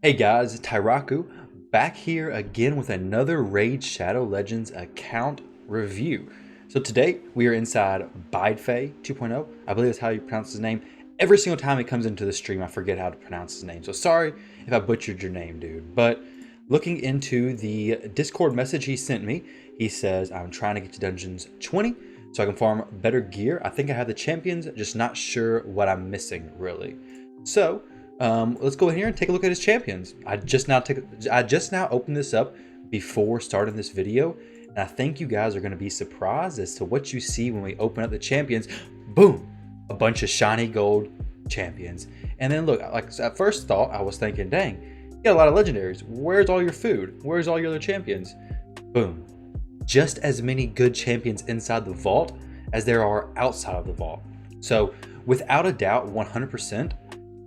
Hey guys, Tyraku back here again with another Raid Shadow Legends account review. So today we are inside Bidefay 2.0. I believe that's how you pronounce his name. Every single time he comes into the stream, I forget how to pronounce his name. So sorry if I butchered your name, dude. But looking into the Discord message he sent me, he says, I'm trying to get to Dungeons 20 so I can farm better gear. I think I have the champions, just not sure what I'm missing, really. So let's go in here and take a look at his champions. I just now opened this up before starting this video, and I think you guys are going to be surprised as to what you see when we open up the champions. Boom, a bunch of shiny gold champions. And then look, like at first thought, I was thinking, dang, you got a lot of legendaries. Where's all your food? Where's all your other champions? Boom, just as many good champions inside the vault as there are outside of the vault. So without a doubt, 100%.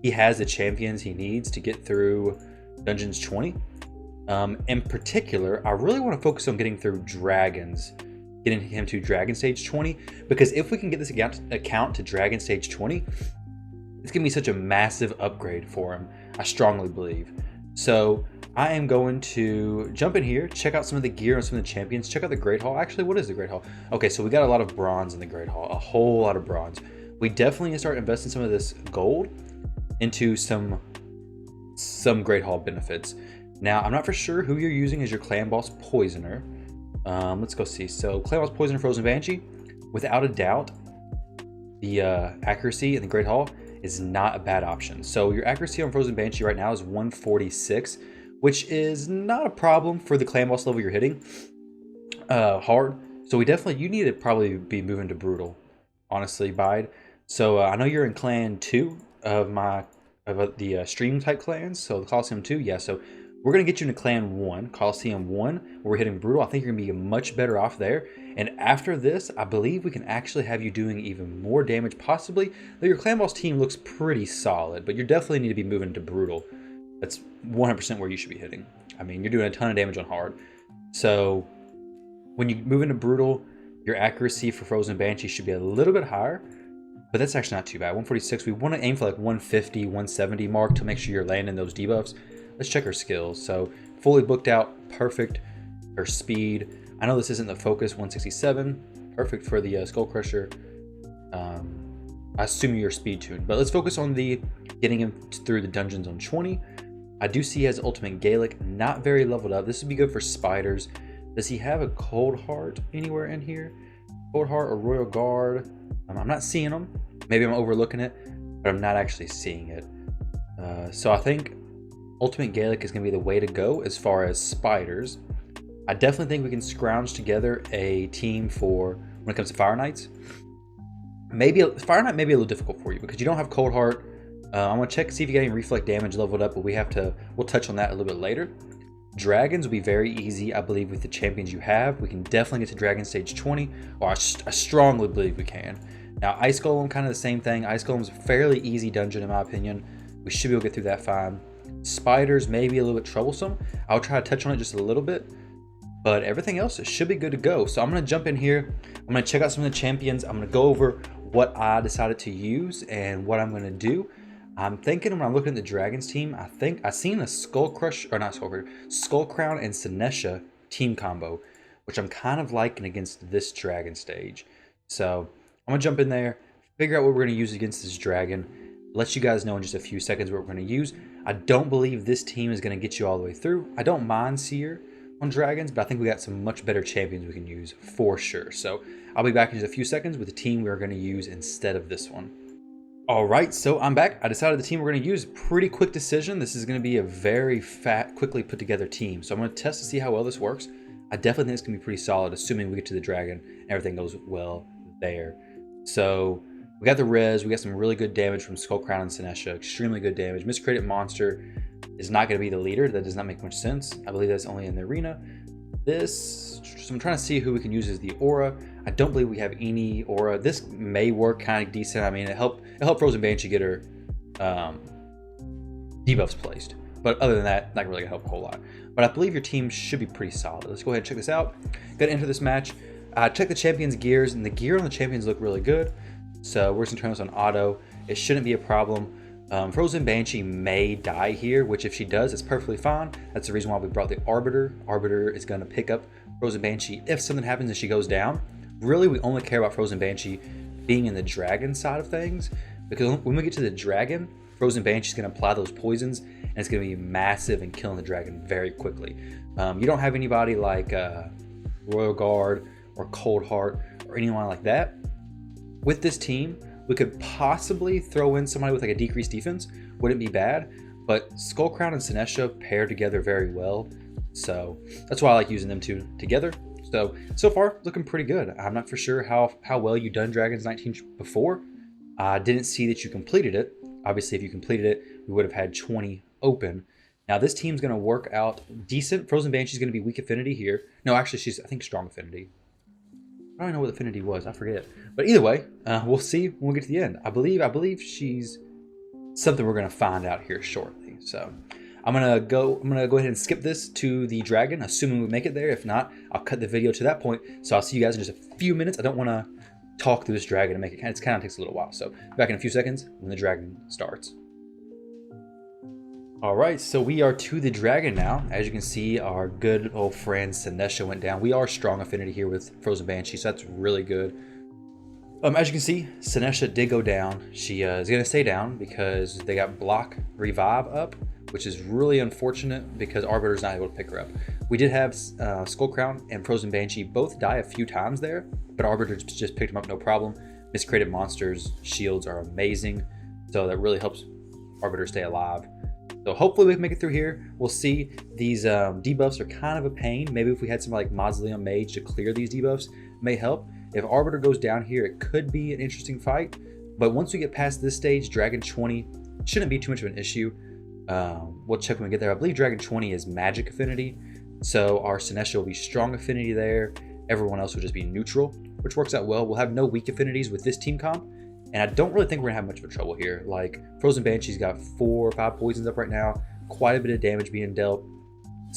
He has the champions he needs to get through Dungeons 20. In particular, I really want to focus on getting through Dragons, getting him to Dragon Stage 20, because if we can get this account to Dragon Stage 20, it's going to be such a massive upgrade for him, I strongly believe. So I am going to jump in here, check out some of the gear and some of the champions, check out the Great Hall. Actually, what is the Great Hall? Okay, so we got a lot of bronze in the Great Hall, a whole lot of bronze. We definitely need to start investing some of this gold into some Great Hall benefits. Now, I'm not for sure who you're using as your clan boss poisoner. Let's go see. So, clan boss poisoner, Frozen Banshee. Without a doubt, the accuracy in the Great Hall is not a bad option. So, your accuracy on Frozen Banshee right now is 146, which is not a problem for the clan boss level you're hitting hard. So, you need to probably be moving to Brutal, honestly, Bide. So, I know you're in clan 2 of the stream type clans, so the Coliseum 2, yeah, so we're going to get you into clan 1, Coliseum 1, where we're hitting Brutal. I think you're going to be much better off there, and after this, I believe we can actually have you doing even more damage, possibly, though your clan boss team looks pretty solid, but you definitely need to be moving to Brutal. That's 100% where you should be hitting. I mean, you're doing a ton of damage on hard, so when you move into Brutal, your accuracy for Frozen Banshee should be a little bit higher, but that's actually not too bad. 146, we want to aim for like 150, 170 mark to make sure you're landing those debuffs. Let's check her skills. So fully booked out, perfect. Her speed, I know this isn't the focus, 167, perfect for the Skull Crusher. I assume you're speed tuned, but let's focus on the getting him through the dungeons on 20. I do see he has Ultimate Gaelic, not very leveled up. This would be good for spiders. Does he have a Cold Heart anywhere in here? Cold Heart or Royal Guard? I'm not seeing them. Maybe I'm overlooking it, but I'm not actually seeing it. So I think Ultimate Gaelic is going to be the way to go as far as spiders. I definitely think we can scrounge together a team for when it comes to Fire Knights. Fire Knight may be a little difficult for you because you don't have Cold Heart. I'm going to check to see if you get any Reflect damage leveled up, but we'll touch on that a little bit later. Dragons will be very easy, I believe, with the champions you have. We can definitely get to Dragon Stage 20, or I strongly believe we can. Now, Ice Golem, kind of the same thing. Ice Golem's a fairly easy dungeon, in my opinion. We should be able to get through that fine. Spiders may be a little bit troublesome. I'll try to touch on it just a little bit, but everything else, it should be good to go. So I'm going to jump in here. I'm going to check out some of the champions. I'm going to go over what I decided to use and what I'm going to do. I'm thinking when I'm looking at the Dragons team, I think I've seen a Skull Crush, or not Skull Crush, Skull Crown and Sinesha team combo, which I'm kind of liking against this Dragon stage. So I'm gonna jump in there, figure out what we're gonna use against this Dragon, let you guys know in just a few seconds what we're gonna use. I don't believe this team is gonna get you all the way through. I don't mind Seer on Dragons, but I think we got some much better champions we can use for sure. So I'll be back in just a few seconds with the team we're gonna use instead of this one. All right, so I'm back. I decided the team we're going to use. Pretty quick decision. This is going to be a very quickly put together team. So I'm going to test to see how well this works. I definitely think it's going to be pretty solid, assuming we get to the dragon and everything goes well there. So we got the res. We got some really good damage from Skull Crown and Sinesha. Extremely good damage. Miscreated Monster is not going to be the leader. That does not make much sense. I believe that's only in the arena. So I'm trying to see who we can use as the aura. I don't believe we have any aura. This may work kind of decent. I mean, it helped Frozen Banshee get her debuffs placed. But other than that, not really gonna help a whole lot. But I believe your team should be pretty solid. Let's go ahead and check this out. Gonna enter this match. Check the champions' gears, and the gear on the champions look really good. So we're just gonna turn this on auto. It shouldn't be a problem. Frozen Banshee may die here, which if she does, it's perfectly fine. That's the reason why we brought the Arbiter. Arbiter is going to pick up Frozen Banshee if something happens and she goes down. Really, we only care about Frozen Banshee being in the dragon side of things, because when we get to the dragon, Frozen Banshee is going to apply those poisons, and it's going to be massive and killing the dragon very quickly. You don't have anybody like Royal Guard or Cold Heart or anyone like that. With this team, we could possibly throw in somebody with like a decreased defense. Wouldn't be bad, but Skullcrown and Sinesha pair together very well. So that's why I like using them two together. So far, looking pretty good. I'm not for sure how well you've done Dragons 19 before. I didn't see that you completed it. Obviously, if you completed it, we would have had 20 open. Now, this team's going to work out decent. Frozen Banshee's going to be weak affinity here. No, actually, she's, I think, strong affinity. I don't even know what affinity was. I forget. But either way, we'll see when we get to the end. I believe she's something we're going to find out here shortly. So I'm gonna go ahead and skip this to the dragon, assuming we make it there. If not, I'll cut the video to that point. So I'll see you guys in just a few minutes. I don't want to talk through this dragon and make it kind of takes a little while. So back in a few seconds when the dragon starts. All right, so we are to the dragon now. As you can see, our good old friend Sinesha went down. We are strong affinity here with Frozen Banshee, so that's really good. As you can see, Sinesha did go down. She is going to stay down because they got block revive up, which is really unfortunate because Arbiter's not able to pick her up. We did have Skullcrown and Frozen Banshee both die a few times there, but Arbiter just picked them up no problem. Miscreated Monsters shields are amazing, so that really helps Arbiter stay alive. So hopefully we can make it through here. We'll see. These debuffs are kind of a pain. Maybe if we had some like Mausoleum Mage to clear these debuffs may help. If Arbiter goes down here, it could be an interesting fight. But once we get past this stage, Dragon 20 shouldn't be too much of an issue. We'll check when we get there. I believe Dragon 20 is magic affinity. So our Sinesha will be strong affinity there. Everyone else will just be neutral, which works out well. We'll have no weak affinities with this team comp. And I don't really think we're gonna have much of a trouble here. Like Frozen Banshee's got 4 or 5 poisons up right now. Quite a bit of damage being dealt.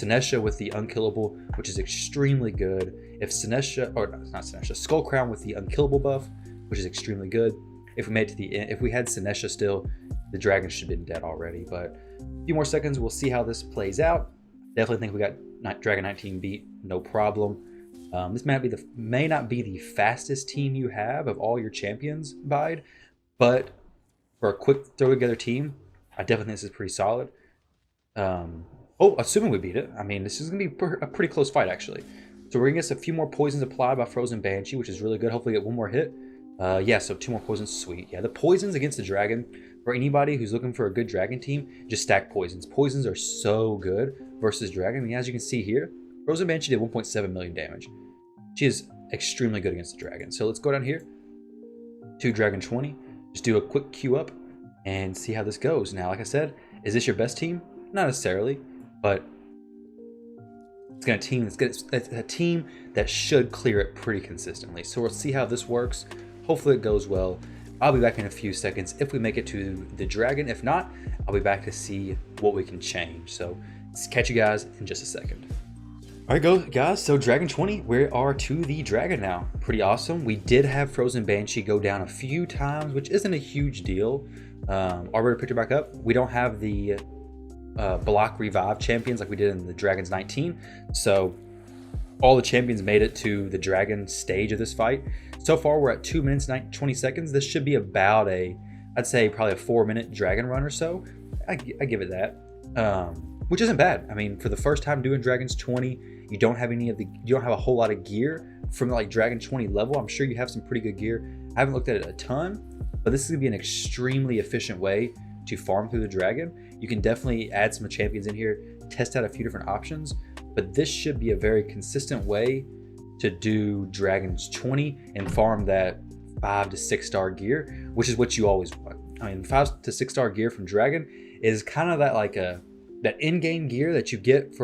Sinesha with the unkillable, which is extremely good. If Sinesha, or not Sinesha, Skullcrown with the unkillable buff, which is extremely good. If we made it to the end, if we had Sinesha still, the dragon should have been dead already. But a few more seconds, we'll see how this plays out. Definitely think we got Dragon 19 beat, no problem. This may not be the fastest team you have of all your champions, Bide, but for a quick throw together team, I definitely think this is pretty solid. Assuming we beat it, I mean, this is going to be a pretty close fight, actually. So we're going to get a few more poisons applied by Frozen Banshee, which is really good. Hopefully get one more hit. Yeah, so 2 more poisons, sweet. Yeah, the poisons against the dragon, for anybody who's looking for a good dragon team, just stack poisons. Poisons are so good versus dragon. I mean, as you can see here, Frozen Banshee did 1.7 million damage. She is extremely good against the dragon. So let's go down here to Dragon 20. Just do a quick queue up and see how this goes. Now, like I said, is this your best team? Not necessarily, but it's a team that should clear it pretty consistently. So we'll see how this works. Hopefully it goes well. I'll be back in a few seconds if we make it to the dragon. If not, I'll be back to see what we can change. So catch you guys in just a second. All right, guys, so Dragon 20, we are to the dragon now. Pretty awesome. We did have Frozen Banshee go down a few times, which isn't a huge deal. Arbiter picked her back up. We don't have the block revive champions like we did in the Dragons 19. So all the champions made it to the dragon stage of this fight. So far, we're at 2 minutes, 20 seconds. This should be about I'd say probably a 4-minute dragon run or so. I give it that. Which isn't bad. I mean, for the first time doing Dragons 20, you don't have a whole lot of gear from like Dragon 20 level. I'm sure you have some pretty good gear. I haven't looked at it a ton, but this is gonna be an extremely efficient way to farm through the dragon. You can definitely add some champions in here, test out a few different options, but this should be a very consistent way to do Dragons 20 and farm that 5 to 6 star gear, which is what you always want. I mean, 5 to 6 star gear from Dragon is kind of that in-game gear that you get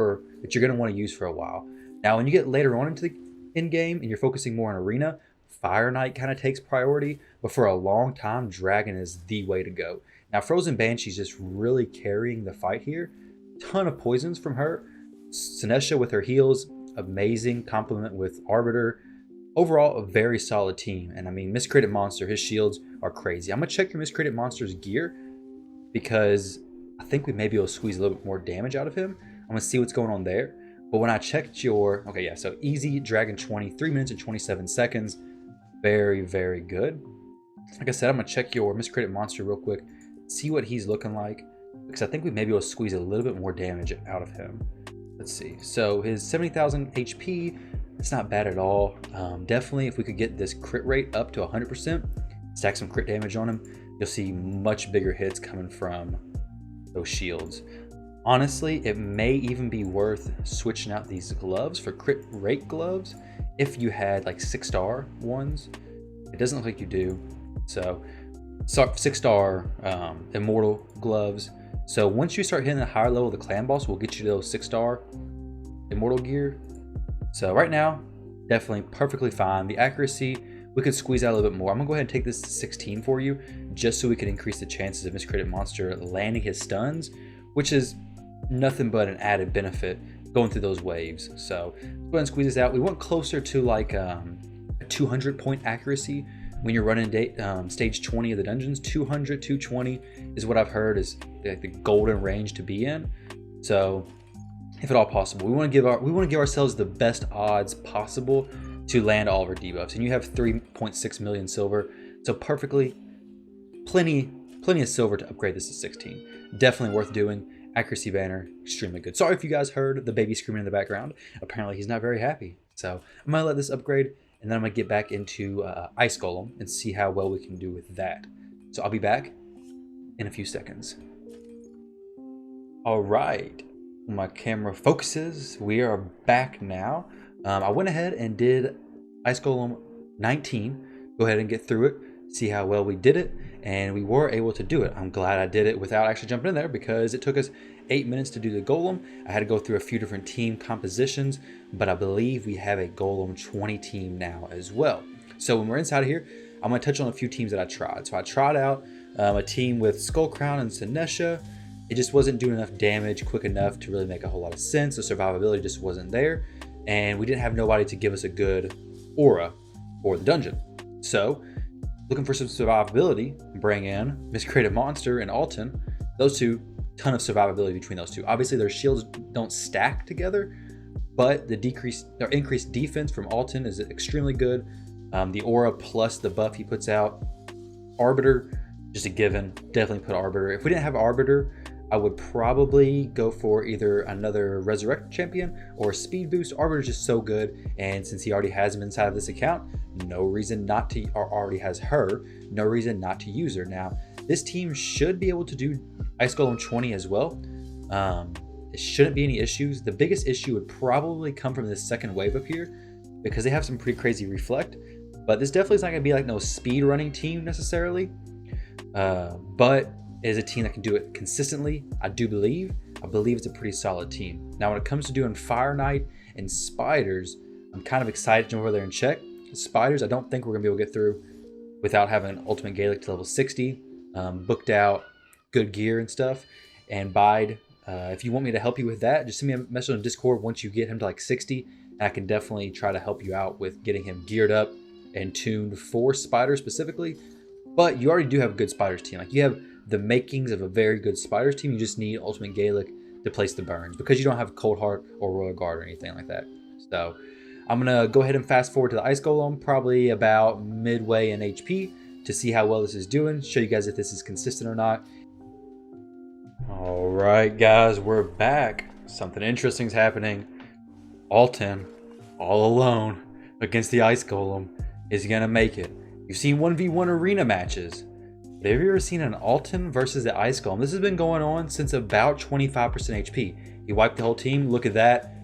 that you're going to want to use for a while. Now, when you get later on into the in-game and you're focusing more on arena, Fire Knight kind of takes priority, but for a long time, Dragon is the way to go. Now, Frozen Banshee's just really carrying the fight here. Ton of poisons from her. Sinesha with her heals, amazing. Complement with Arbiter. Overall, a very solid team. And I mean, Miscreated Monster, his shields are crazy. I'm going to check your Miscreated Monster's gear. because I think we may be able to squeeze a little bit more damage out of him. I'm gonna see what's going on there. But when I checked your, okay, yeah, so easy Dragon 20, 3 minutes and 27 seconds. Very, very good. Like I said, I'm gonna check your Miscreated Monster real quick, see what he's looking like, because I think we may be able to squeeze a little bit more damage out of him. Let's see. So his 70,000 HP, it's not bad at all. Definitely, if we could get this crit rate up to 100%, stack some crit damage on him, you'll see much bigger hits coming from those shields. Honestly, it may even be worth switching out these gloves for crit rate gloves if you had like 6-star ones. It doesn't look like you do. So 6-star immortal gloves. So once you start hitting the higher level of the clan boss, we'll get you those 6-star immortal gear. So right now, definitely perfectly fine. The accuracy, we could squeeze out a little bit more. I'm gonna go ahead and take this to 16 for you, just so we can increase the chances of Miscreated Monster landing his stuns, which is nothing but an added benefit going through those waves. So go ahead and squeeze this out. We want closer to like a 200 point accuracy when you're running stage 20 of the dungeons. 200, 220 is what I've heard is like the golden range to be in. So if at all possible, we want to give ourselves the best odds possible to land all of our debuffs. And you have 3.6 million silver, so perfectly plenty of silver to upgrade this to 16. Definitely worth doing. Accuracy banner, extremely good. Sorry if you guys heard the baby screaming in the background. Apparently he's not very happy. So I'm gonna let this upgrade, and then I'm gonna get back into Ice Golem and see how well we can do with that. So I'll be back in a few seconds. All right, my camera focuses. We are back now. I went ahead and did Ice Golem 19. Go ahead and get through it, see how well we did it, and we were able to do it. I'm glad I did it without actually jumping in there, because it took us 8 minutes to do the Golem. I had to go through a few different team compositions, but I believe we have a Golem 20 team now as well. So when we're inside of here, I'm going to touch on a few teams that I tried. So I tried out a team with Skullcrown and Sinesha. It just wasn't doing enough damage quick enough to really make a whole lot of sense. The survivability just wasn't there, and we didn't have nobody to give us a good aura for the dungeon. So looking for some survivability, bring in Miscreated Monster and Alton. Those two, ton of survivability between those two. Obviously their shields don't stack together, but the increased defense from Alton is extremely good. The aura plus the buff he puts out. Arbiter, just a given. Definitely put Arbiter. If we didn't have Arbiter, I would probably go for either another Resurrect champion or a speed boost. Arbiter's just so good, and since he already has him inside of this account, no reason not to, or already has her, no reason not to use her. Now, this team should be able to do Ice Golem 20 as well. It shouldn't be any issues. The biggest issue would probably come from this second wave up here, because they have some pretty crazy reflect, but this definitely is not gonna be like no speed running team necessarily. But is a team that can do it consistently. I believe it's a pretty solid team. Now when it comes to doing Fire Knight and Spiders, I'm kind of excited to jump over there and check. Spiders, I don't think we're gonna be able to get through without having an Ultimate Gaelic to level 60, booked out, good gear and stuff. And Bide, if you want me to help you with that, just send me a message on Discord once you get him to like 60, and I can definitely try to help you out with getting him geared up and tuned for Spiders specifically. But you already do have a good Spiders team. Like, you have the makings of a very good Spiders team. You just need Ultimate Gaelic to place the burns, because you don't have Cold Heart or Royal Guard or anything like that. So I'm gonna go ahead and fast forward to the Ice Golem, probably about midway in HP, to see how well this is doing, show you guys if this is consistent or not. All right, guys, we're back. Something interesting is happening. Alton, all alone against the Ice Golem, is gonna make it. You've seen 1v1 arena matches. But have you ever seen an Alton versus the Ice Golem? This has been going on since about 25% HP. He wiped the whole team. Look at that.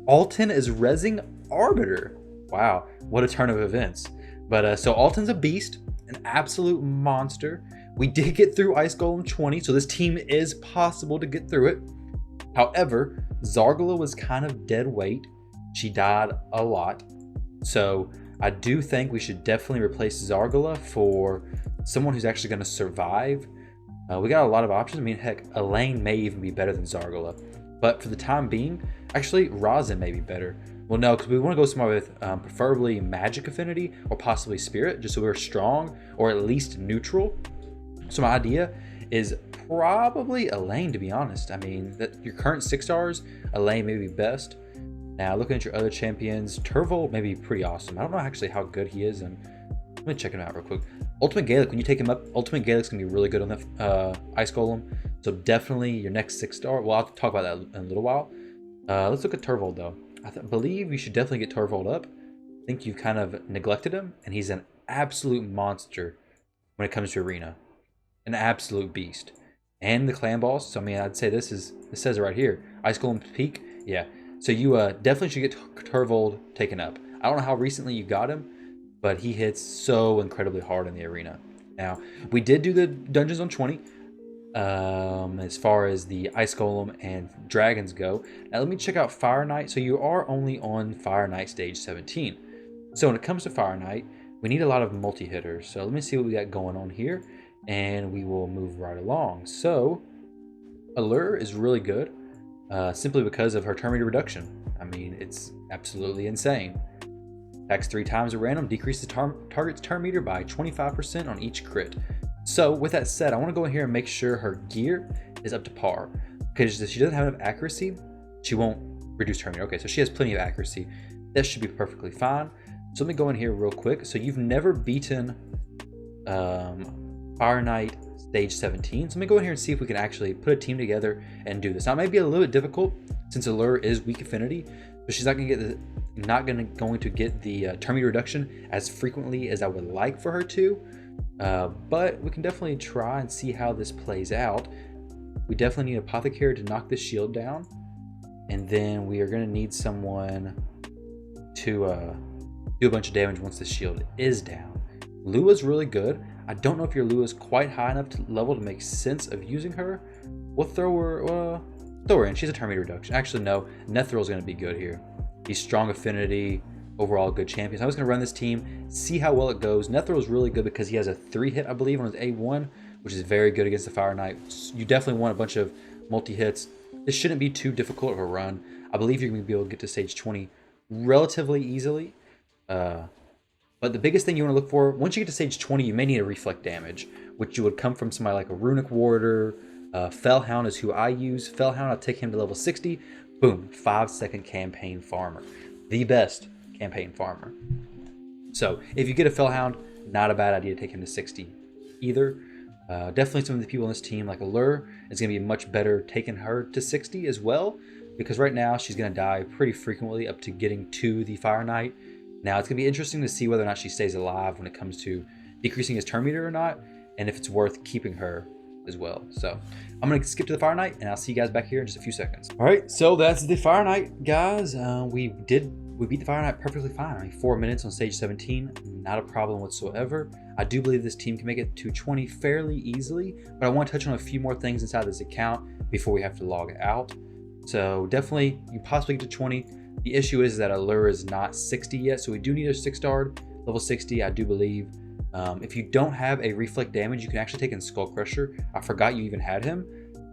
Alton is rezzing Arbiter. Wow, what a turn of events. But so Alton's a beast, an absolute monster. We did get through Ice Golem 20, so this team is possible to get through it. However, Zargala was kind of dead weight. She died a lot. So I do think we should definitely replace Zargala for someone who's actually going to survive. We got a lot of options. I mean, heck, Elaine may even be better than Zargala. But for the time being, actually, Razin may be better. Well, no, because we want to go somewhere with preferably magic affinity or possibly spirit, just so we're strong or at least neutral. So my idea is probably Elaine, to be honest. I mean, that your current 6 stars, Elaine may be best. Now, looking at your other champions, Turvold may be pretty awesome. I don't know actually how good he is, and let me check him out real quick. Ultimate Gaelic, when you take him up, Ultimate Gaelic's gonna be really good on the Ice Golem. So definitely your next 6 star. Well, I'll talk about that in a little while. Let's look at Turvold though. I believe you should definitely get Turvold up. I think you've kind of neglected him, and he's an absolute monster when it comes to arena. An absolute beast. And the clan boss, so I mean, I'd say it says it right here. Ice Golem Peak, yeah. So you definitely should get Turvold taken up. I don't know how recently you got him, but he hits so incredibly hard in the arena. Now, we did do the dungeons on 20, as far as the Ice Golem and Dragons go. Now let me check out Fire Knight. So you are only on Fire Knight stage 17. So when it comes to Fire Knight, we need a lot of multi-hitters. So let me see what we got going on here, and we will move right along. So Allure is really good, simply because of her turn meter reduction. I mean, it's absolutely insane. Attacks 3 times at random, decreases target's turn meter by 25% on each crit. So with that said, I want to go in here and make sure her gear is up to par, because if she doesn't have enough accuracy, she won't reduce turn meter. Okay, so she has plenty of accuracy. That should be perfectly fine. So let me go in here real quick. So you've never beaten Fire Knight stage 17. So let me go in here and see if we can actually put a team together and do this. Now it might be a little bit difficult since Allure is weak affinity, but she's not going to get the turn meter reduction as frequently as I would like for her to. But we can definitely try and see how this plays out. We definitely need Apothecary to knock this shield down, and then we are going to need someone to do a bunch of damage once the shield is down. Lua's really good. I don't know if your Lua's quite high enough level to make sense of using her. We'll throw her in. She's a turn meter reduction. Actually, no. Nethral's going to be good here. He's strong affinity, overall good champion. So I'm just going to run this team, see how well it goes. Nethral's really good because he has a 3-hit, I believe, on his A1, which is very good against the Fire Knight. You definitely want a bunch of multi-hits. This shouldn't be too difficult of a run. I believe you're going to be able to get to stage 20 relatively easily. But the biggest thing you want to look for, once you get to stage 20, you may need a reflect damage, which would come from somebody like a Runic Warder. Fellhound is who I use. Fellhound, I'll take him to level 60. Boom, 5-second campaign farmer. The best campaign farmer. So if you get a Fellhound, not a bad idea to take him to 60 either. Definitely some of the people on this team, like Allure, it's going to be much better taking her to 60 as well, because right now she's going to die pretty frequently up to getting to the Fire Knight. Now it's going to be interesting to see whether or not she stays alive when it comes to decreasing his turn meter or not, and if it's worth keeping her as well. So I'm going to skip to the Fire Knight, and I'll see you guys back here in just a few seconds. All right, so that's the Fire Knight, guys. We beat the Fire Knight perfectly fine. I mean, 4 minutes on stage 17, not a problem whatsoever. I do believe this team can make it to 20 fairly easily, but I want to touch on a few more things inside this account before we have to log out. So definitely, you possibly get to 20. The issue is that Allure is not 60 yet, so we do need a 6-star. Level 60, I do believe. If you don't have a reflect damage, you can actually take in Skull Crusher. I forgot you even had him,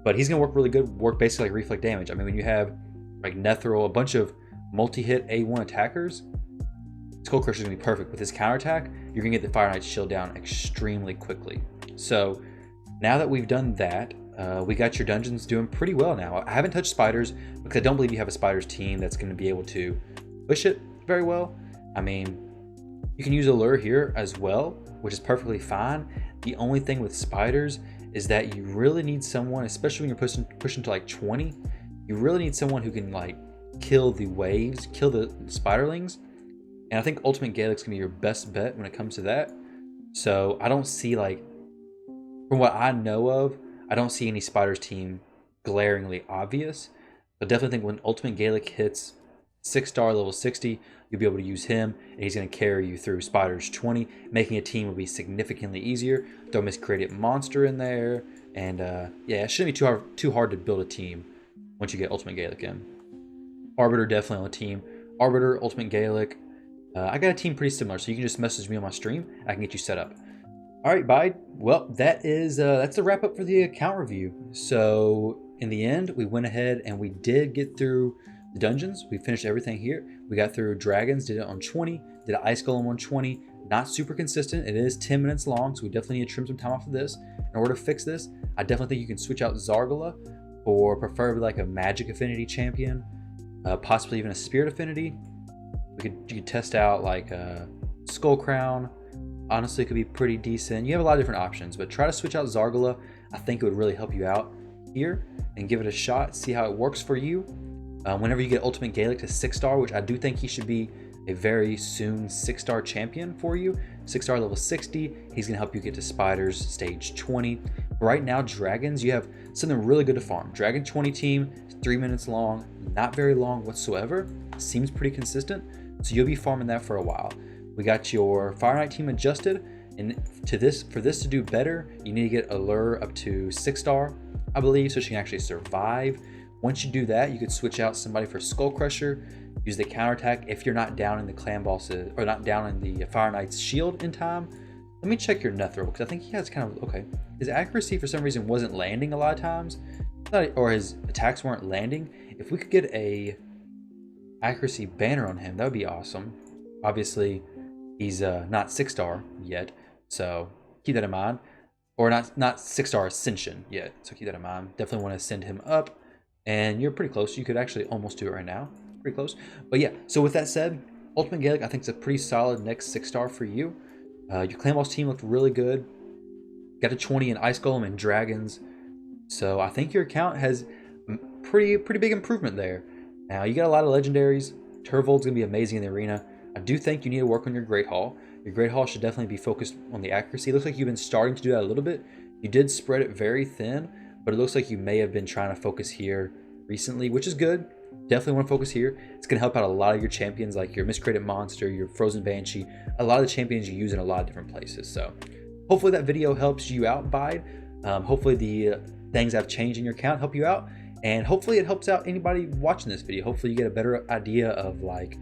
but he's going to work really good, work basically like reflect damage. I mean, when you have like Nethril, a bunch of multi-hit A1 attackers, Skull Crusher is going to be perfect. With his counterattack, you're going to get the Fire Knight shield down extremely quickly. So now that we've done that, we got your dungeons doing pretty well now. I haven't touched spiders because I don't believe you have a spiders team that's going to be able to push it very well. I mean, you can use Allure here as well, which is perfectly fine. The only thing with spiders is that you really need someone, especially when you're pushing to like 20, you really need someone who can like kill the waves, kill the spiderlings. And I think Ultimate Gaelic's gonna be your best bet when it comes to that. So I don't see, like, from what I know of, I don't see any spiders team glaringly obvious. But definitely think when Ultimate Gaelic hits 6-star level 60, you'll be able to use him, and he's going to carry you through spiders 20. Making a team will be significantly easier. Throw Miscreated Monster in there, and yeah, it shouldn't be too hard to build a team once you get Ultimate Gaelic in. Arbiter definitely on the team. Arbiter, Ultimate Gaelic. I got a team pretty similar, so you can just message me on my stream. I can get you set up. All right, bye. Well, that's the wrap up for the account review. So in the end, we went ahead and we did get through the dungeons. We finished everything here. We got through dragons, did it on 20, did an ice golem on 20. Not super consistent. It is 10 minutes long, so we definitely need to trim some time off of this. In order to fix this, I definitely think you can switch out Zargala for preferably like a Magic Affinity champion, possibly even a Spirit Affinity. You could test out like a Skull Crown. Honestly, it could be pretty decent. You have a lot of different options, but try to switch out Zargala. I think it would really help you out here, and give it a shot, see how it works for you. Whenever you get Ultimate Gaelic to 6-star, which I do think he should be a very soon 6-star champion for you. 6-star level 60, he's gonna help you get to Spiders stage 20. Right now, Dragons, you have something really good to farm. Dragon 20 team, 3 minutes long, not very long whatsoever. Seems pretty consistent, so you'll be farming that for a while. We got your Fire Knight team adjusted, and for this to do better, you need to get Allure up to 6-star, I believe, so she can actually survive. Once you do that, you could switch out somebody for Skull Crusher, use the counterattack if you're not down in the clan bosses, or not down in the Fire Knight's shield in time. Let me check your Nethril, because I think he has kind of, okay. His accuracy for some reason wasn't landing a lot of times, or his attacks weren't landing. If we could get a accuracy banner on him, that would be awesome. Obviously, he's not 6-star yet, so keep that in mind. Or not 6-star Ascension yet, so keep that in mind. Definitely want to send him up, and you're pretty close. You could actually almost do it right now. Pretty close. But yeah, so with that said, Ultimate Gaelic I think is a pretty solid next 6-star for you. Your Clan Boss team looked really good. Got a 20 in Ice Golem and Dragons. So I think your account has pretty big improvement there. Now you got a lot of legendaries. Turvold's gonna be amazing in the arena. I do think you need to work on your Great Hall. Your Great Hall should definitely be focused on the accuracy. It looks like you've been starting to do that a little bit. You did spread it very thin, but it looks like you may have been trying to focus here recently, which is good. Definitely want to focus here. It's going to help out a lot of your champions, like your Miscreated Monster, your Frozen Banshee, a lot of the champions you use in a lot of different places. So hopefully that video helps you out, Bide. Hopefully the things I've changed in your account help you out, and hopefully it helps out anybody watching this video. Hopefully you get a better idea of like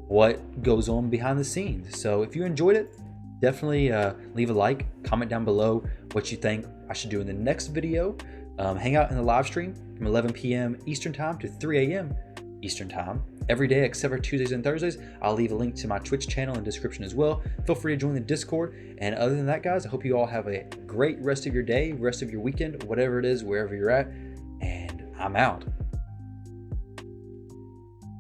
what goes on behind the scenes. So if you enjoyed it, definitely leave a like, comment down below what you think I should do in the next video. Hang out in the live stream from 11 p.m. Eastern Time to 3 a.m. Eastern Time every day except for Tuesdays and Thursdays. I'll leave a link to my Twitch channel in the description as well. Feel free to join the Discord. And other than that, guys, I hope you all have a great rest of your day, rest of your weekend, whatever it is, wherever you're at. And I'm out.